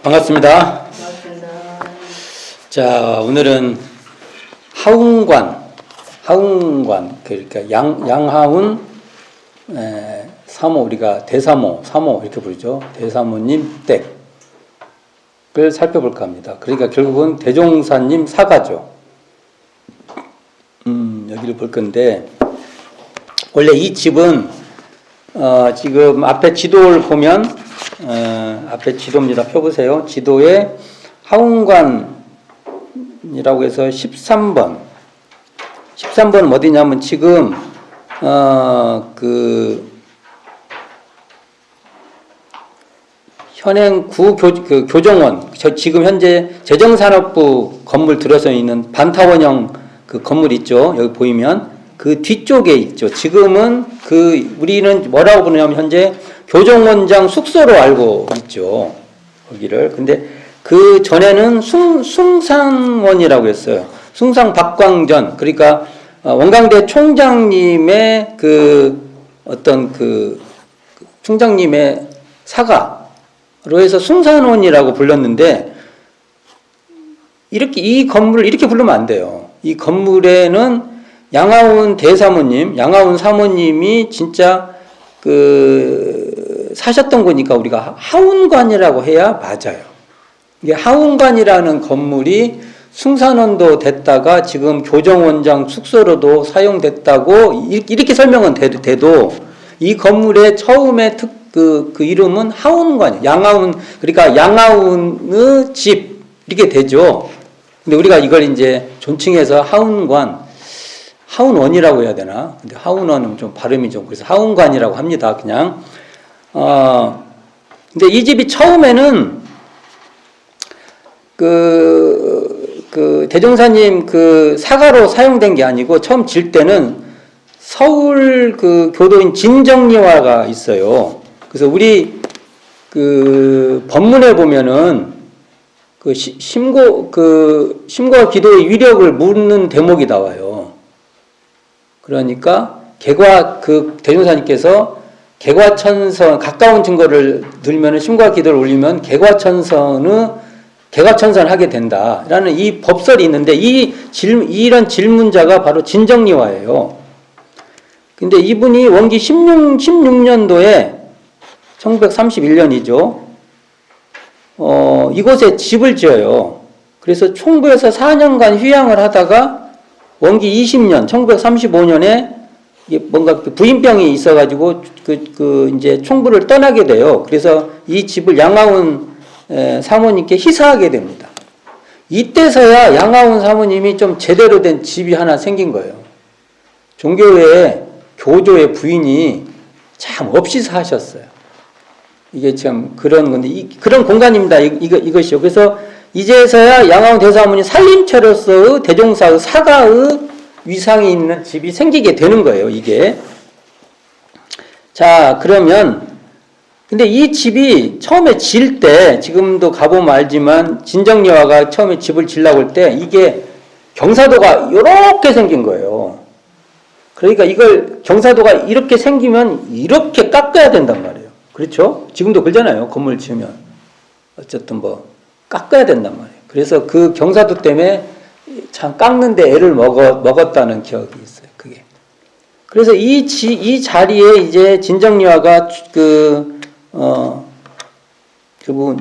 반갑습니다. 반갑습니다. 자, 오늘은 하운관, 그러니까 양하운 사모, 우리가 대사모, 사모 이렇게 부르죠. 대사모님 댁을 살펴볼까 합니다. 그러니까 결국은 대종사님 사가죠. 여기를 볼 건데, 원래 이 집은 지금 앞에 지도를 보면 앞에 지도입니다. 펴보세요. 지도에 하운관이라고 해서 13번은 어디냐면 지금 현행 교정원, 지금 현재 재정산업부 건물 들어서 있는 반타원형 그 건물 있죠. 여기 보이면 그 뒤쪽에 있죠. 지금은 우리는 뭐라고 부르냐면 현재 교정원장 숙소로 알고 있죠. 거기를. 근데 그 전에는 숭상원이라고 했어요. 숭상 박광전. 그러니까 원광대 총장님의 총장님의 사가로 해서 숭산원이라고 불렀는데, 이 건물을 이렇게 부르면 안 돼요. 이 건물에는 양하운 대사모님, 양하운 사모님이 진짜 사셨던 거니까 우리가 하운관이라고 해야 맞아요. 이게 하운관이라는 건물이 숭산원도 됐다가 지금 교정원장 숙소로도 사용됐다고 이렇게 설명은 돼도 이 건물의 처음에 그 이름은 하운관이에요. 양하운, 그러니까 양하운의 집 이렇게 되죠. 근데 우리가 이걸 이제 존칭해서 하운원이라고 해야 되나? 근데 하운원은 좀 발음이 좀 그래서 하운관이라고 합니다. 그냥. 근데 이 집이 처음에는 대종사님 사가로 사용된 게 아니고 처음 질 때는 서울 교도인 진정리화가 있어요. 그래서 우리 법문에 보면은 심고와 기도의 위력을 묻는 대목이 나와요. 그러니까 대종사님께서 개과천선, 가까운 증거를 들면은 심고와 기도를 올리면 개과천선을 하게 된다라는 이 법설이 있는데 이런 질문자가 바로 진정리화예요. 근데 이분이 원기 16년도에 1931년이죠. 이곳에 집을 지어요. 그래서 총부에서 4년간 휴양을 하다가 원기 20년, 1935년에 뭔가 부인병이 있어가지고 이제 총부를 떠나게 돼요. 그래서 이 집을 양하운 사모님께 희사하게 됩니다. 이때서야 양하운 사모님이 좀 제대로 된 집이 하나 생긴 거예요. 종교회 교조의 부인이 참 없이 사셨어요. 이게 참 그런 건데, 그런 공간입니다. 이것이요. 그래서 이제서야 양하운 대사모님 살림처로서의 대종사의 사가의 위상이 있는 집이 생기게 되는 거예요, 이게. 자, 그러면, 근데 이 집이 처음에 질 때, 지금도 가보면 알지만, 진정리화가 처음에 집을 지려고 할 때, 이게 경사도가 이렇게 생긴 거예요. 그러니까 이걸 경사도가 이렇게 생기면 이렇게 깎아야 된단 말이에요. 그렇죠? 지금도 그러잖아요. 건물 지으면. 어쨌든 깎아야 된단 말이에요. 그래서 그 경사도 때문에 참 깎는데 애를 먹었다는 기억이 있어요. 그게. 그래서 이 자리에 이제 진정리화가 결국은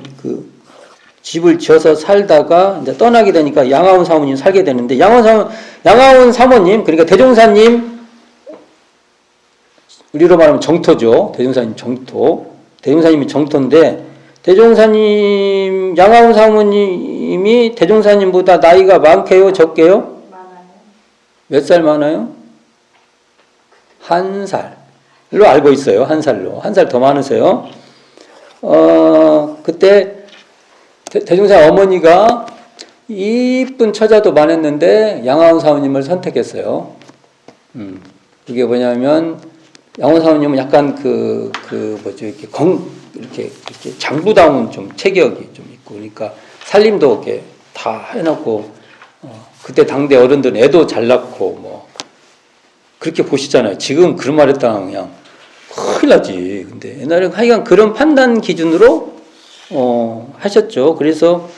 집을 지어서 살다가 이제 떠나게 되니까 양하운 사모님 살게 되는데, 양하운 사모님, 그러니까 대종사님, 우리로 말하면 정토죠. 대종사님 정토. 대종사님이 정토인데, 양하운 사모님이 대종사님보다 나이가 많게요? 적게요? 많아요. 몇 살 많아요? 1살로 알고 있어요. 1살로. 1살 더 많으세요. 그때 대종사 어머니가 이쁜 처자도 많았는데 양하운 사모님을 선택했어요. 그게 뭐냐면, 양하운 사모님은 약간 이렇게 장부다운 좀 체격이 좀 있고, 그러니까 살림도 이렇게 다 해놓고, 그때 당대 어른들은 애도 잘 낳고, 그렇게 보시잖아요. 지금 그런 말 했다가 그냥 큰일 나지. 근데 옛날에 하여간 그런 판단 기준으로 하셨죠. 그래서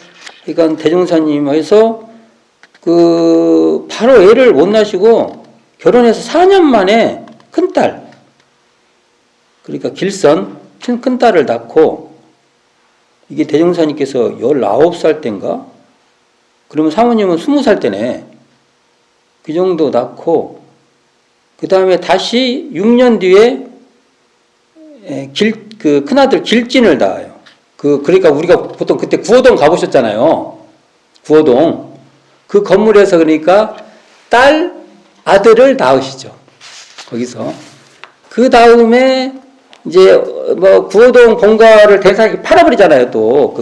그러니까 대종사님에서 바로 애를 못 낳으시고 결혼해서 4년 만에 큰딸, 그러니까 길선 큰딸을 낳고, 이게 대종사님께서 19살 때인가? 그러면 사모님은 20살 때네. 그 정도 낳고, 그 다음에 다시 6년 뒤에 큰아들 길진을 낳아요. 그러니까 우리가 보통 그때 구호동 가보셨잖아요. 구호동. 그 건물에서 그러니까 아들을 낳으시죠. 거기서. 그 다음에 이제 구호동 본가를 대사하게 팔아버리잖아요. 또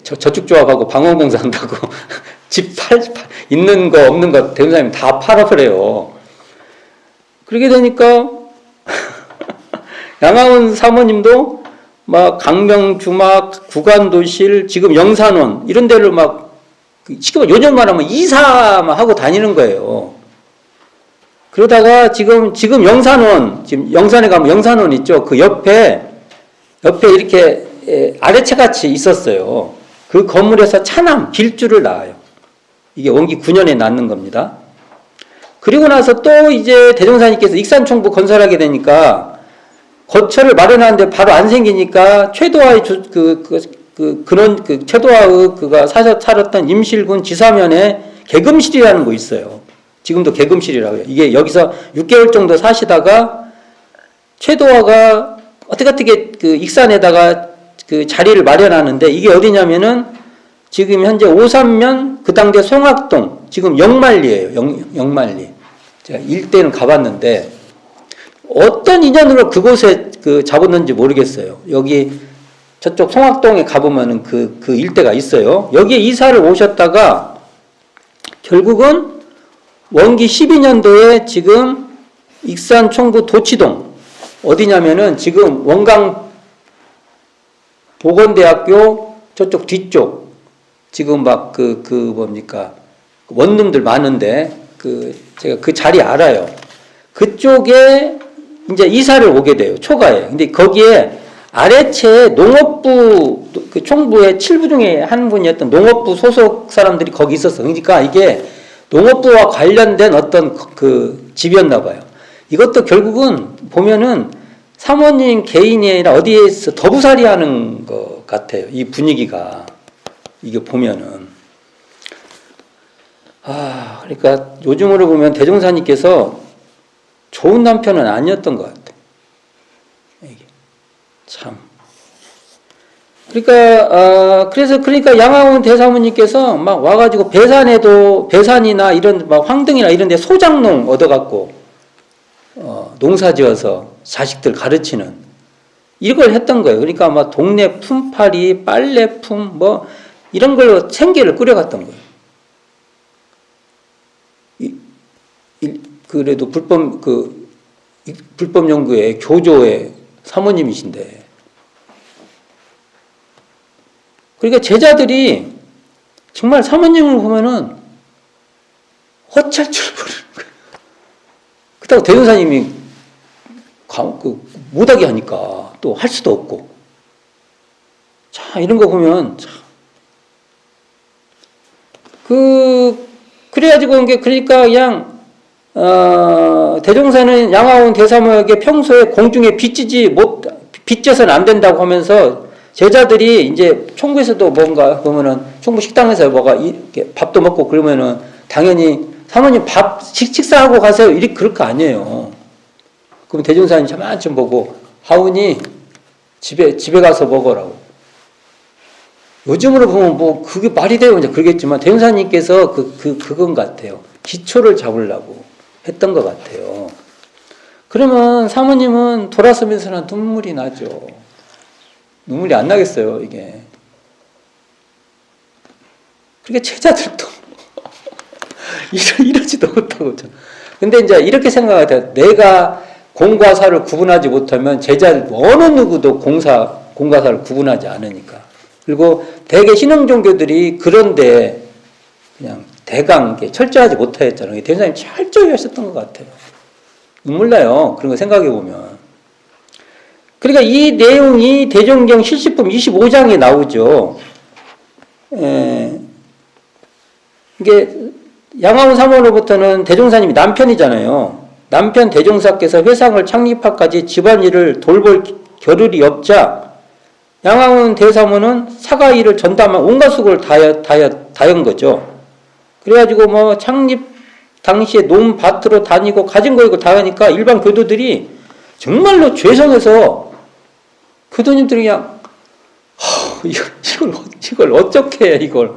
저축조합하고 방언공사 한다고 집 있는 거 없는 거 대사님 다 팔아버려요. 그렇게 되니까 양하은 사모님도 막 강명주막, 구간도실, 지금 영산원 이런 데를 막 시키면 요즘만 하면 이사만 하고 다니는 거예요. 그러다가 지금 영산원, 지금 영산에 가면 영산원 있죠. 그 옆에 이렇게 아래채 같이 있었어요. 그 건물에서 차남 길주를 낳아요. 이게 원기 9년에 낳는 겁니다. 그리고 나서 또 이제 대종사님께서 익산총부 건설하게 되니까 거처를 마련하는데 바로 안 생기니까 최도화의 최도화의 그가 살았던 임실군 지사면에 계금실이라는 거 있어요. 지금도 계금실이라고 해요. 이게 여기서 6개월 정도 사시다가 최도화가 어떻게 익산에다가 그 자리를 마련하는데, 이게 어디냐면은 지금 현재 오산면 그 당대 송악동, 지금 영만리예요. 영만리. 제가 일대는 가봤는데 어떤 인연으로 그곳에 잡았는지 모르겠어요. 여기 저쪽 송악동에 가보면은 그 일대가 있어요. 여기에 이사를 오셨다가 결국은 원기 12년도에 지금 익산 총부 도치동, 어디냐면은 지금 원광 보건대학교 저쪽 뒤쪽, 지금 막 뭡니까 원룸들 많은데 제가 그 자리 알아요. 그쪽에 이제 이사를 오게 돼요. 초가에. 근데 거기에 아래채 농업부, 그 총부의 7부 중에 한 분이었던 농업부 소속 사람들이 거기 있었어. 그러니까 이게 농업부와 관련된 어떤 그 집이었나 봐요. 이것도 결국은 보면은 사모님 개인이 아니라 어디에서 더부살이 하는 것 같아요. 이 분위기가. 이게 보면은. 그러니까 요즘으로 보면 대종사님께서 좋은 남편은 아니었던 것 같아요. 이게 참. 그러니까 양하운 대사모님께서 막 와가지고 배산이나 이런 막 황등이나 이런 데 소작농 얻어갖고 농사지어서 자식들 가르치는 이걸 했던 거예요. 그러니까 막 동네 품팔이, 빨래품 뭐 이런 걸로 생계를 꾸려갔던 거예요. 그래도 불법 연구의 교조의 사모님이신데, 그러니까 제자들이 정말 사모님을 보면은 어쩔 줄 모르는 거예요. 그렇다고 대종사님이 못하게 하니까 또 할 수도 없고. 자, 이런 거 보면 참. 그래가지고 그러니까 그냥 대종사는 양하운 대사모에게 평소에 공중에 빚져서는 안 된다고 하면서 제자들이 이제 총부에서도 뭔가 보면은 총부 식당에서 뭐가 이렇게 밥도 먹고 그러면은 당연히 사모님 식사하고 가세요. 그럴 거 아니에요. 그럼 대종사님 저만큼 보고 하우니 집에 가서 먹으라고. 요즘으로 보면 뭐 그게 말이 돼요. 이제 그러겠지만 대종사님께서 그건 같아요. 기초를 잡으려고 했던 것 같아요. 그러면 사모님은 돌아서면서는 눈물이 나죠. 눈물이 안 나겠어요, 이게. 그러니까 제자들도 이러지도 못하고. 근데 이제 이렇게 생각해요. 내가 공과 사를 구분하지 못하면 제자들 어느 누구도 공과 사를 구분하지 않으니까. 그리고 대개 신흥 종교들이 그런데 그냥 대강 철저하지 못하였잖아요. 대장님 철저히 하셨던 것 같아요. 눈물 나요. 그런 거 생각해 보면. 그러니까 이 내용이 대종경 실시품 25장에 나오죠. 이게 양화원 사모로부터는 대종사님이 남편이잖아요. 남편 대종사께서 회상을 창립하까지 집안일을 돌볼 겨를이 없자 양화원 대사모는 사가일을 전담한 온갖 수고를 다한 거죠. 그래가지고 뭐 창립 당시에 논밭으로 다니고 가진 거 이거 다 하니까 일반 교도들이 정말로 죄송해서 교도님들이 그냥 이걸 어떻게 해 이걸.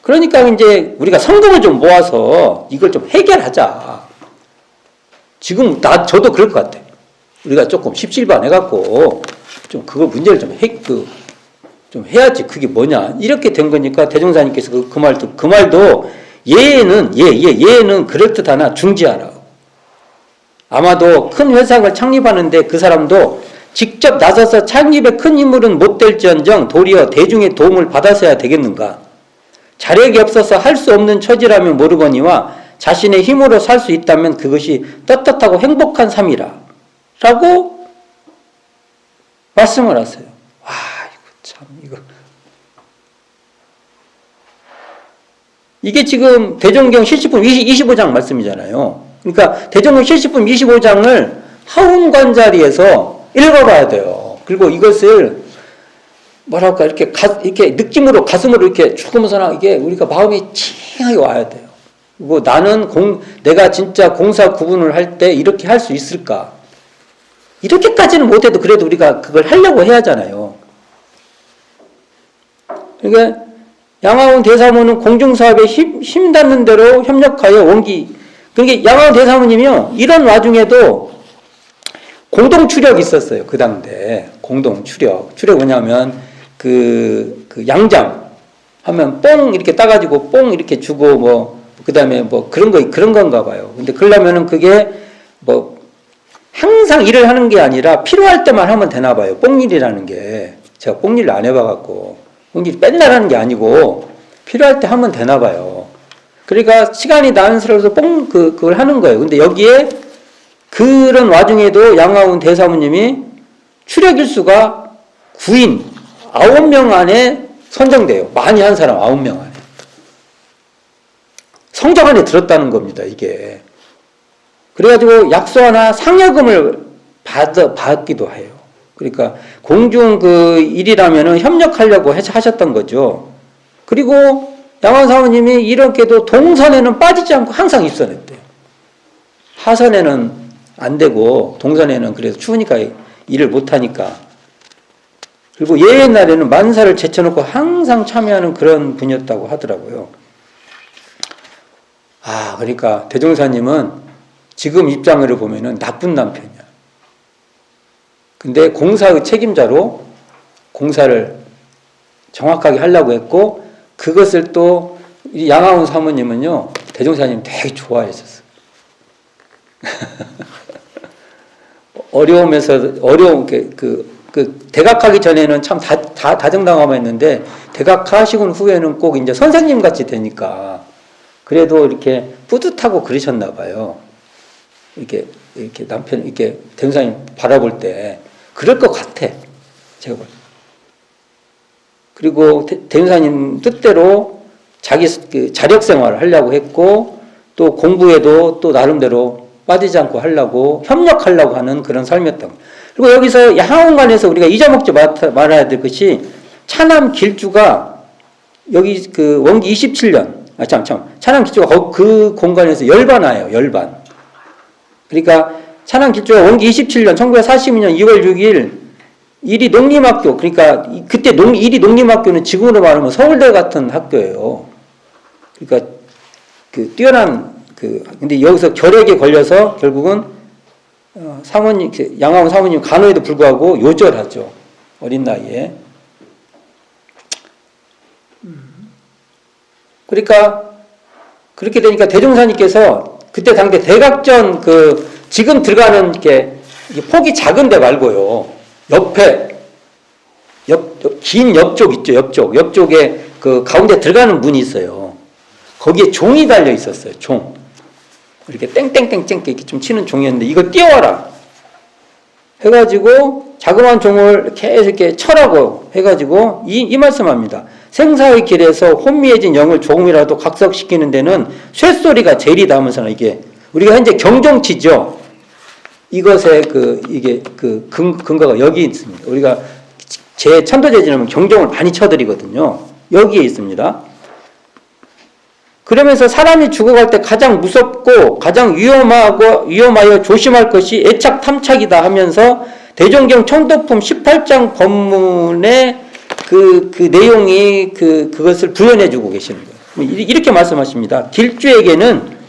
그러니까 이제 우리가 성금을 좀 모아서 이걸 좀 해결하자. 지금 저도 그럴 것 같아. 우리가 조금 십실반 해갖고 좀 그거 문제를 좀 해야지. 그게 뭐냐 이렇게 된 거니까 대종사님께서 그 말도 얘는 그럴듯하나 중지하라. 아마도 큰 회사를 창립하는데 그 사람도 직접 나서서 창립에 큰 인물은 못 될지언정 도리어 대중의 도움을 받아서야 되겠는가. 자력이 없어서 할 수 없는 처지라면 모르거니와 자신의 힘으로 살 수 있다면 그것이 떳떳하고 행복한 삶이라 라고 말씀을 하세요. 이게 지금 대종경 실시품 25장 말씀이잖아요. 그러니까 대종경 실시품 25장을 하운관 자리에서 읽어봐야 돼요. 그리고 이것을 뭐랄까 이렇게 느낌으로 가슴으로 이렇게 죽으면서 이게 우리가 마음이 칭하게 와야 돼요. 그리고 내가 진짜 공사 구분을 할 때 이렇게 할 수 있을까? 이렇게까지는 못해도 그래도 우리가 그걸 하려고 해야 하잖아요. 그러니까 양화원 대사모는 공중사업에 힘 닿는 대로 협력하여 원기. 그러니까 양화원 대사모님이요, 이런 와중에도 공동 추력이 있었어요. 그 당대. 공동 추력. 추력 뭐냐면, 그 양장 하면 뽕 이렇게 따가지고 뽕 이렇게 주고 그 다음에 그런 건가 봐요. 근데 그러려면은 그게 항상 일을 하는 게 아니라 필요할 때만 하면 되나 봐요. 뽕일이라는 게. 제가 뽕일을 안 해봐갖고. 뽕일 맨날 하는 게 아니고 필요할 때 하면 되나 봐요. 그러니까 시간이 나은스러워서 그걸 하는 거예요. 근데 여기에 그런 와중에도 양화운 대사모님이 추력일수가 9인, 9명 안에 선정돼요. 많이 한 사람 9명 안에. 성적 안에 들었다는 겁니다, 이게. 그래가지고 약소하나 상여금을 받기도 해요. 그러니까 공중 일이라면은 협력하려고 하셨던 거죠. 그리고 양화원 사모님이 이렇게도 동선에는 빠지지 않고 항상 입선했대요. 하선에는 안 되고 동선에는 그래서 추우니까 일을 못하니까. 그리고 예의 날에는 만사를 제쳐놓고 항상 참여하는 그런 분이었다고 하더라고요. 그러니까 대종사님은 지금 입장으로 보면은 나쁜 남편이야. 근데 공사의 책임자로 공사를 정확하게 하려고 했고, 그것을 또 양화운 사모님은요, 대종사님 되게 좋아했었어요. 어려운 대각하기 전에는 참 다정다감했는데 대각하시고 후에는 꼭 이제 선생님 같이 되니까 그래도 이렇게 뿌듯하고 그러셨나 봐요. 이렇게 남편 대종사님 바라볼 때 그럴 것 같아. 제가 볼 때. 그리고 대종사님 뜻대로 자기 자력 생활을 하려고 했고, 또 공부에도 또 나름대로 빠지지 않고 하려고 협력하려고 하는 그런 삶이었다. 그리고 여기서 양화원관에서 우리가 잊어먹지 말아야 될 것이, 차남 길주가 여기 원기 27년 차남 길주가 그 공간에서 열반하예요. 열반. 그러니까 차남 길주가 원기 27년 1942년 2월 6일 이리 농림학교, 그러니까 그때 이리 농림학교는 지금으로 말하면 서울대 같은 학교예요. 그러니까 뛰어난 근데 여기서 결핵에 걸려서 결국은 사모님, 양화원 사모님 간호에도 불구하고 요절하죠. 어린 나이에. 그러니까 그렇게 되니까 대종사님께서 그때 당대 대각전 지금 들어가는 게 폭이 작은데 말고요. 옆에 긴 옆쪽 있죠. 옆쪽에 가운데 들어가는 문이 있어요. 거기에 종이 달려 있었어요. 종. 이렇게 땡땡땡땡 이렇게 좀 치는 종이었는데 이거 띄워라. 해가지고 자그마한 종을 계속 이렇게 철하고 해가지고 이 말씀합니다. 생사의 길에서 혼미해진 영을 조금이라도 각석시키는 데는 쇠소리가 제일이다 하면서는 이게 우리가 현재 경종치죠. 이것의 이게 근거가 여기 있습니다. 우리가 제 천도제지는 경종을 많이 쳐드리거든요. 여기에 있습니다. 그러면서 사람이 죽어갈 때 가장 무섭고 가장 위험하여 조심할 것이 애착 탐착이다 하면서 대종경 천도품 18장 법문의 그 내용이 그것을 부연해주고 계시는 거예요. 이렇게 말씀하십니다. 길주는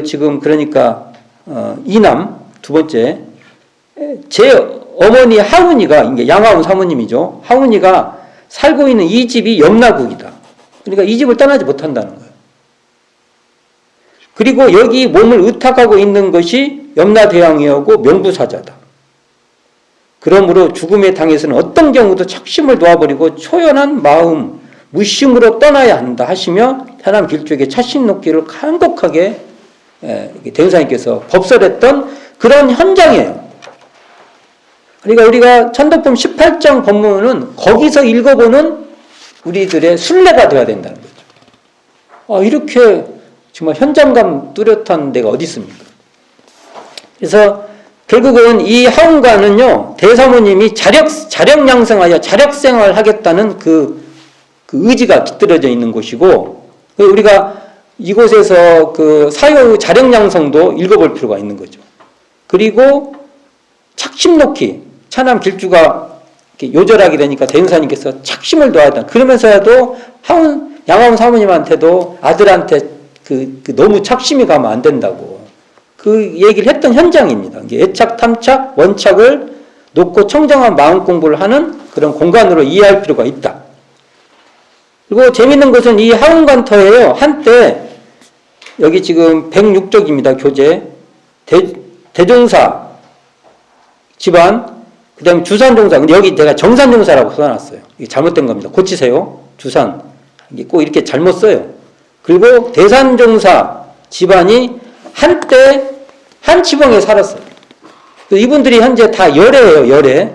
지금 그러니까 이남 두 번째 제 어머니 하은이가 이게 양하은 사모님이죠. 하은이가 살고 있는 이 집이 염라국이다. 그러니까 이 집을 떠나지 못한다는 거예요. 그리고 여기 몸을 의탁하고 있는 것이 염라대왕이었고 명부사자다. 그러므로 죽음의 당에서는 어떤 경우도 착심을 놓아버리고 초연한 마음, 무심으로 떠나야 한다 하시며 해남 길주에게 차심 놓기를 간곡하게 대운사님께서 법설했던 그런 현장이에요. 그러니까 우리가 천도품 18장 법문은 거기서 읽어보는 우리들의 순례가 되어야 된다는 거죠. 이렇게 정말 현장감 뚜렷한 데가 어디 있습니까? 그래서 결국은 이 하운관은요, 대사모님이 자력 양성하여 자력생활을 하겠다는 그 의지가 깃들어져 있는 곳이고, 우리가 이곳에서 그 사유 자력 양성도 읽어볼 필요가 있는 거죠. 그리고 착심 놓기, 차남 길주가 요절하게 되니까 대운사님께서 착심을 놓아야 한다. 그러면서라도 양하운 사모님한테도 아들한테 너무 착심이 가면 안 된다고. 그 얘기를 했던 현장입니다. 애착, 탐착, 원착을 놓고 청정한 마음 공부를 하는 그런 공간으로 이해할 필요가 있다. 그리고 재밌는 것은 이 하운관터예요. 한때 여기 지금 106쪽입니다. 교재. 대종사 집안, 그 다음에 주산종사. 근데 여기 제가 정산종사라고 써놨어요. 이게 잘못된 겁니다. 고치세요. 주산. 이게 꼭 이렇게 잘못 써요. 그리고 대산종사 집안이 한때 한 지방에 살았어요. 이분들이 현재 다 열애예요. 열애.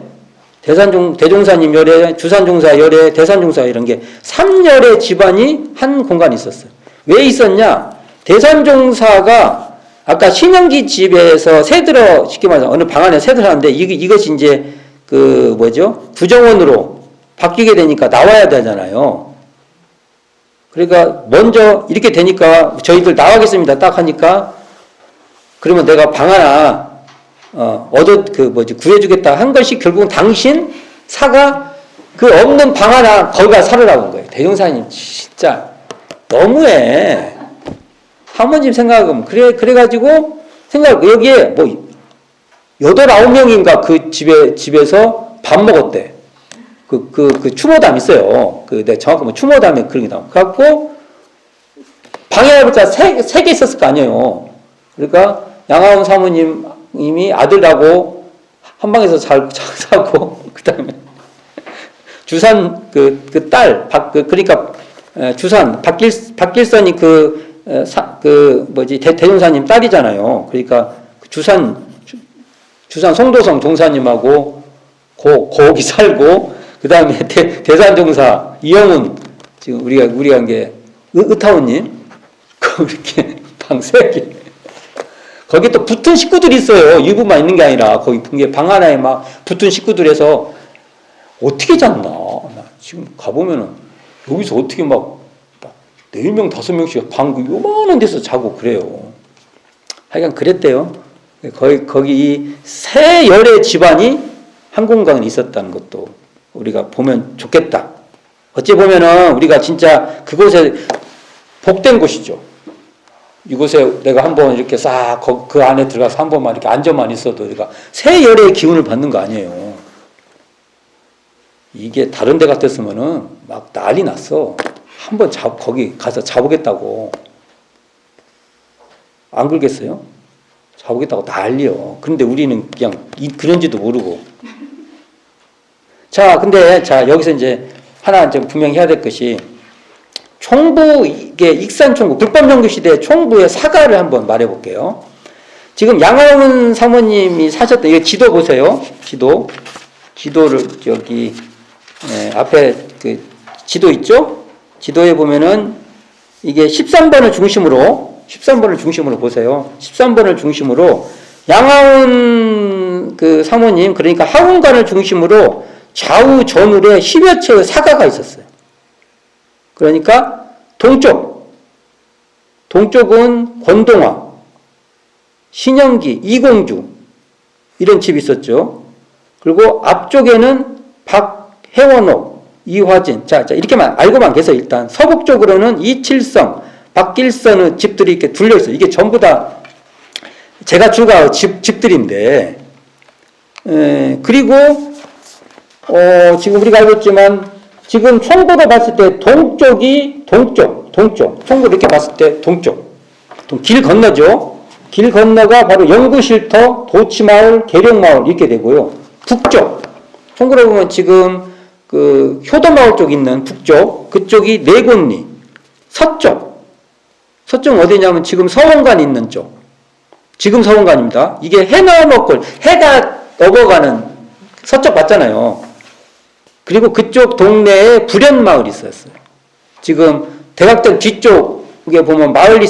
대종사님 열애, 주산종사 열애, 대산종사 이런 게 3열애 집안이 한 공간에 있었어요. 왜 있었냐? 대산종사가 아까 신영기 집에서 새들어, 쉽게 말해서 어느 방 안에 새들 하는데 이것이 이제 구정원으로 바뀌게 되니까 나와야 되잖아요. 그러니까 먼저 이렇게 되니까 저희들 나가겠습니다. 딱 하니까 그러면 내가 방 하나 구해주겠다 한 것이 결국은 당신 사가 그 없는 방 하나 거기가 살으라고 한 거예요. 대종사님 진짜 너무해. 사모님 생각하면 그래가지고 여기에 8, 9명인가 그 집에서 밥 먹었대. 그 추모담 있어요. 내가 정확히 추모담에 그런 게 나와. 그래갖고 방에 해봤자 3개 있었을 거 아니에요. 그러니까 양하운 사모님이 아들하고 한 방에서 자고 그 다음에 주산 딸 그러니까 주산 박길선이 대종사님 딸이잖아요. 그러니까 주산 송도성 종사님하고 거기 살고 그 다음에 대산종사 이영훈 지금 우리가 한 게 의타원님 그렇게 방 3개. 거기 또 붙은 식구들이 있어요. 유부만 있는 게 아니라 거기 방 하나에 막 붙은 식구들에서 어떻게 잤나? 나 지금 가보면은 여기서 어떻게 막 4명, 5명씩 방 요만한 데서 자고 그래요. 하여간 그랬대요. 거기 이 세 열의 집안이 한 공간에 있었다는 것도 우리가 보면 좋겠다. 어찌 보면은 우리가 진짜 그곳에 복된 곳이죠. 이곳에 내가 한번 이렇게 싹 그 안에 들어가서 한 번만 이렇게 앉아만 있어도 우리가 새 열의 기운을 받는 거 아니에요. 이게 다른 데 같았으면은 막 난리 났어. 한번 거기 가서 자보겠다고. 안 그러겠어요? 자보겠다고 난리요. 그런데 우리는 그냥 그런지도 모르고. 근데 여기서 이제 하나 좀 분명히 해야 될 것이 총부, 이게 익산총부, 불법정교 시대 총부의 사가를 한번 말해볼게요. 지금 양하은 사모님이 사셨던, 이거 지도 보세요. 지도를 저기, 앞에 그 지도 있죠? 지도에 보면은 이게 13번을 중심으로 보세요. 13번을 중심으로 양하은 그 사모님, 그러니까 하운관을 중심으로 좌우 전울에 10여 채의 사가가 있었어요. 그러니까 동쪽은 권동화, 신영기, 이공주 이런 집이 있었죠. 그리고 앞쪽에는 박혜원옥, 이화진. 자 이렇게만 알고만 계세요. 일단 서북 쪽으로는 이칠성, 박길선의 집들이 이렇게 둘려 있어요. 이게 전부 다 제가 주가 집들인데, 그리고 지금 우리가 알고 있지만 지금 총구로 봤을 때 동쪽, 총구를 이렇게 봤을 때 동쪽, 길 건너죠. 길 건너가 바로 영구실터, 도치마을, 계룡마을 이렇게 되고요. 북쪽, 총구로 보면 지금 그 효도마을 쪽 있는 북쪽, 그쪽이 내곤리. 서쪽은 어디냐면 지금 서원관 있는 쪽. 지금 서원관입니다. 이게 해나 먹골, 해가 넘어가는 서쪽 봤잖아요. 그리고 그쪽 동네에 불현마을이 있었어요. 지금 대각전 뒤쪽에 보면 마을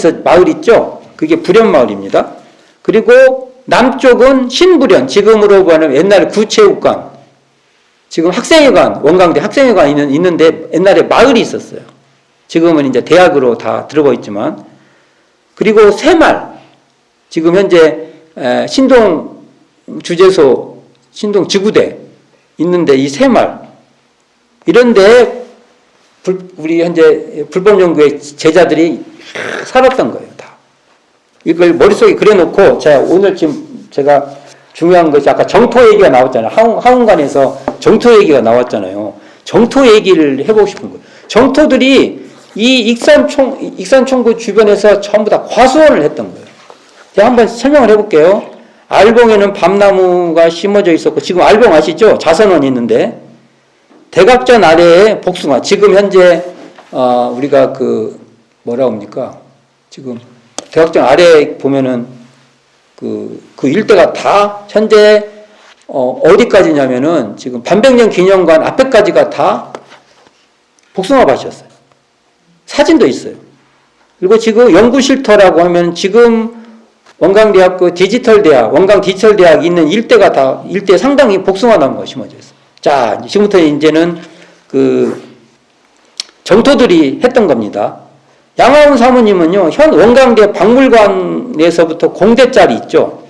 있죠? 그게 불현마을입니다. 그리고 남쪽은 신불현, 지금으로 보면 옛날에 구체육관, 지금 학생회관, 원광대 학생회관 있는데 옛날에 마을이 있었어요. 지금은 이제 대학으로 다 들어가 있지만, 그리고 새말, 지금 현재 신동 주재소, 신동 지구대 있는데 이 새말, 이런데 우리 현재 불법연구의 제자들이 살았던 거예요, 다. 이걸 머릿속에 그려놓고, 오늘 지금 제가 중요한 것이 아까 정토 얘기가 나왔잖아요. 하운관에서 정토 얘기가 나왔잖아요. 정토 얘기를 해보고 싶은 거예요. 정토들이 이 익산총구 주변에서 전부 다 과수원을 했던 거예요. 제가 한번 설명을 해볼게요. 알봉에는 밤나무가 심어져 있었고, 지금 알봉 아시죠? 자선원이 있는데, 대각전 아래에 복숭아, 지금 현재, 우리가 뭐라고 합니까? 지금 대각전 아래에 보면은 그 일대가 다 현재, 어디까지냐면은 지금 반백년 기념관 앞에까지가 다 복숭아 밭이었어요. 사진도 있어요. 그리고 지금 연구실터라고 하면 지금 원광대학교 디지털대학, 원광 디지털대학 있는 일대 상당히 복숭아 나무가 심어져 있어요. 자, 지금부터 이제는 정토들이 했던 겁니다. 양하운 사모님은요, 현 원광대 박물관에서부터 공대짜리 있죠?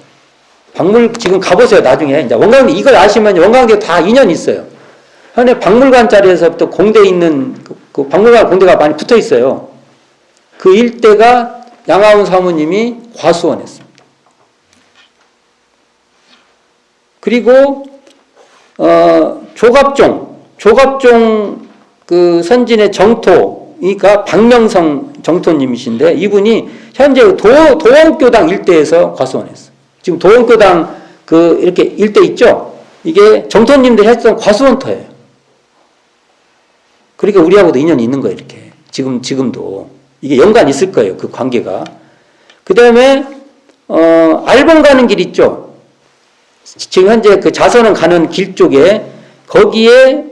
지금 가보세요, 나중에. 이제 원광대, 이걸 아시면 원광대 다 인연이 있어요. 현재 박물관 자리에서부터 공대 있는, 그 박물관 공대가 많이 붙어 있어요. 그 일대가 양하운 사모님이 과수원했습니다. 그리고, 조갑종 그 선진의 정토니까 박명성 정토님이신데, 이분이 현재 도원교당 일대에서 과수원했어요. 지금 도원교당 이렇게 일대 있죠? 이게 정토님들이 했던 과수원터예요. 그러니까 우리하고도 인연이 있는 거예요, 이렇게. 지금도. 이게 연관이 있을 거예요, 그 관계가. 그 다음에, 알봉 가는 길 있죠? 지금 현재 그 자선원 가는 길 쪽에, 거기에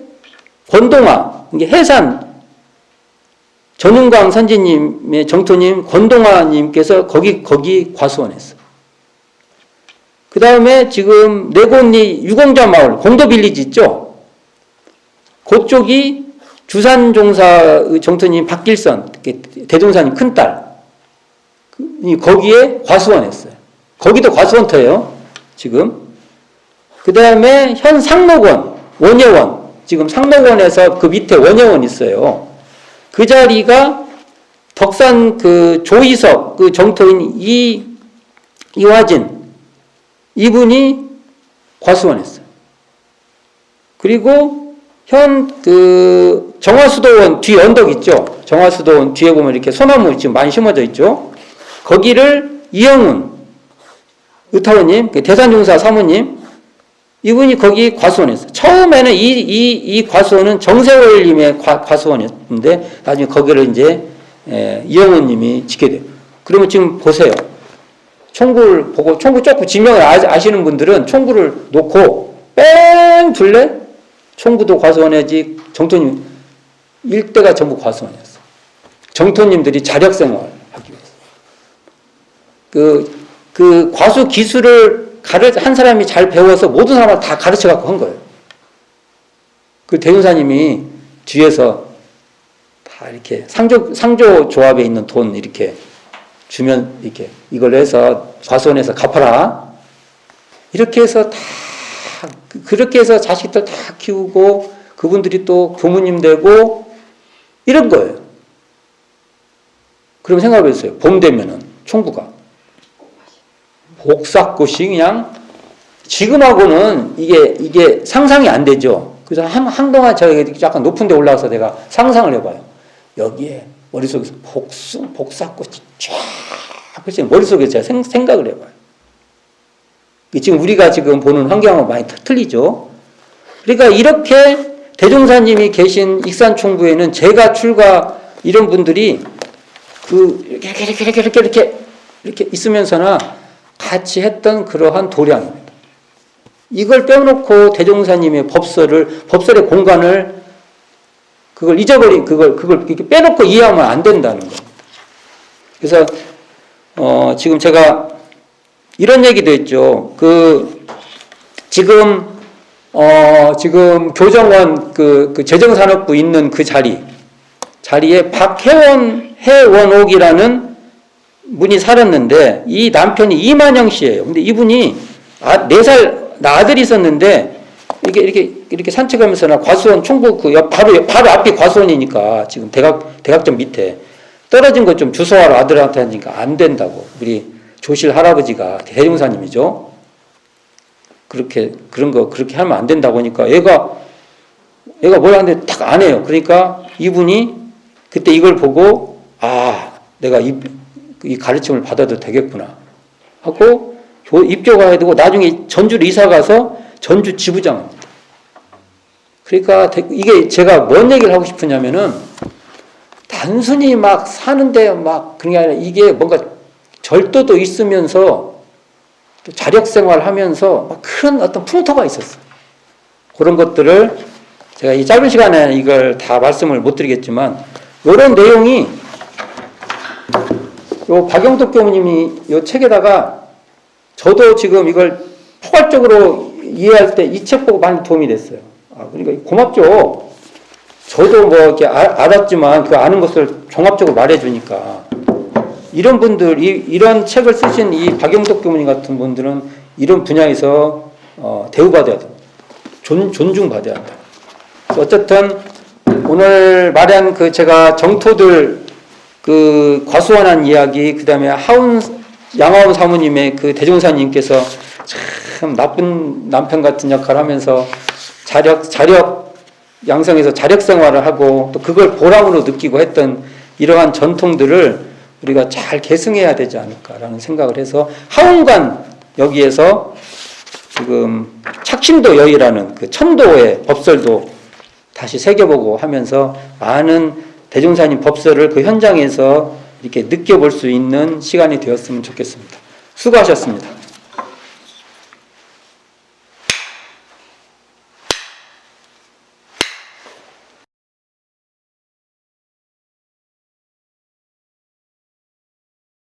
권동화, 이게 해산, 전윤광 선지님의 정토님, 권동화님께서 거기 과수원했어요. 그 다음에 지금 내곤리 유공자 마을, 공도빌리지 있죠? 그쪽이 주산종사의 정토님 박길선, 대종사님 큰딸, 거기에 과수원했어요. 거기도 과수원터예요, 지금. 그 다음에 현 상록원, 원예원, 지금 상록원에서 그 밑에 원예원 있어요. 그 자리가 덕산 조이석 정토인 이화진, 이분이 과수원했어요. 그리고 현 정화수도원 뒤 언덕 있죠? 정화수도원 뒤에 보면 이렇게 소나무 지금 많이 심어져 있죠? 거기를 이영훈 의타원님, 대산중사 사모님, 이분이 거기 과수원했어요. 처음에는 이 과수원은 정세월님의 과수원이었는데, 나중에 거기를 이제, 이영훈님이 짓게 돼요. 그러면 지금 보세요. 총구를 보고 총구 조금 지명을 아시는 분들은 총구를 놓고 뺑 둘래 총구도 과수원이지 정토님 일대가 전부 과수원이었어. 정토님들이 자력생활 하기 위해서 그 과수 기술을 한 사람이 잘 배워서 모든 사람을 다 가르쳐 갖고 한 거예요. 그 대운사님이 뒤에서 다 이렇게 상조 조합에 있는 돈 이렇게 주면 이렇게 이걸 해서 과수원에서 갚아라. 이렇게 해서 다 그렇게 해서 자식들 다 키우고 그분들이 또 교무님 되고 이런 거예요. 그럼 생각을 해보세요. 봄 되면은 총구가 복사꽃이 그냥 지금하고는 이게 상상이 안 되죠. 그래서 한동안 제가 약간 높은 데 올라가서 내가 상상을 해봐요. 여기에 머릿속에서 복사꽃이 쫙 그렇지 머릿속에 제가 생각을 해봐요. 지금 우리가 지금 보는 환경하고 많이 틀리죠. 그러니까 이렇게 대종사님이 계신 익산총부에는 제가 출가 이런 분들이 이렇게 있으면서나 같이 했던 그러한 도량입니다. 이걸 빼놓고 대종사님의 법설의 공간을 그걸 잊어버린 그걸 이렇게 빼놓고 이해하면 안 된다는 거예요. 그래서 지금 제가 이런 얘기도 했죠. 지금 교정원 그 재정산업부 있는 그 자리에 해원옥이라는 분이 살았는데 이 남편이 이만영 씨예요. 근데 이분이 4살 아들이 있었는데 이렇게 산책하면서나 과수원 총구 바로 앞이 과수원이니까 지금 대각점 밑에 떨어진 것 좀 주워와라 아들한테 하니까 안 된다고 우리 조실 할아버지가 대종사님이죠. 그런 거 그렇게 하면 안 된다고 하니까 얘가 뭘 하는데 딱 안 해요. 그러니까 이분이 그때 이걸 보고 내가 이 가르침을 받아도 되겠구나 하고 입교가야 되고 나중에 전주로 이사 가서 전주 지부장입니다. 그러니까 이게 제가 뭔 얘기를 하고 싶으냐면은 단순히 막 사는데 막 그런 게 아니라 이게 뭔가 절도도 있으면서 또 자력생활 하면서 막 큰 어떤 풍토가 있었어요. 그런 것들을 제가 이 짧은 시간에 이걸 다 말씀을 못 드리겠지만 이런 내용이 요 박영덕 교무님이 요 책에다가 저도 지금 이걸 포괄적으로 이해할 때 이 책 보고 많이 도움이 됐어요. 그러니까 고맙죠. 저도 뭐 이렇게 알았지만 그 아는 것을 종합적으로 말해주니까 이런 분들 이런 책을 쓰신 이 박영덕 교무님 같은 분들은 이런 분야에서 대우받아야 됩니다. 존중받아야 한다. 어쨌든 오늘 말한 제가 정토들 과수원한 이야기 그다음에 양하운 사모님의 대종사님께서 참 나쁜 남편 같은 역할을 하면서 자력 양성에서 자력 생활을 하고 또 그걸 보람으로 느끼고 했던 이러한 전통들을 우리가 잘 계승해야 되지 않을까라는 생각을 해서 하운관 여기에서 지금 착신도 여의라는 천도의 법설도 다시 새겨보고 하면서 많은 대종사님 법설을 그 현장에서 이렇게 느껴볼 수 있는 시간이 되었으면 좋겠습니다. 수고하셨습니다.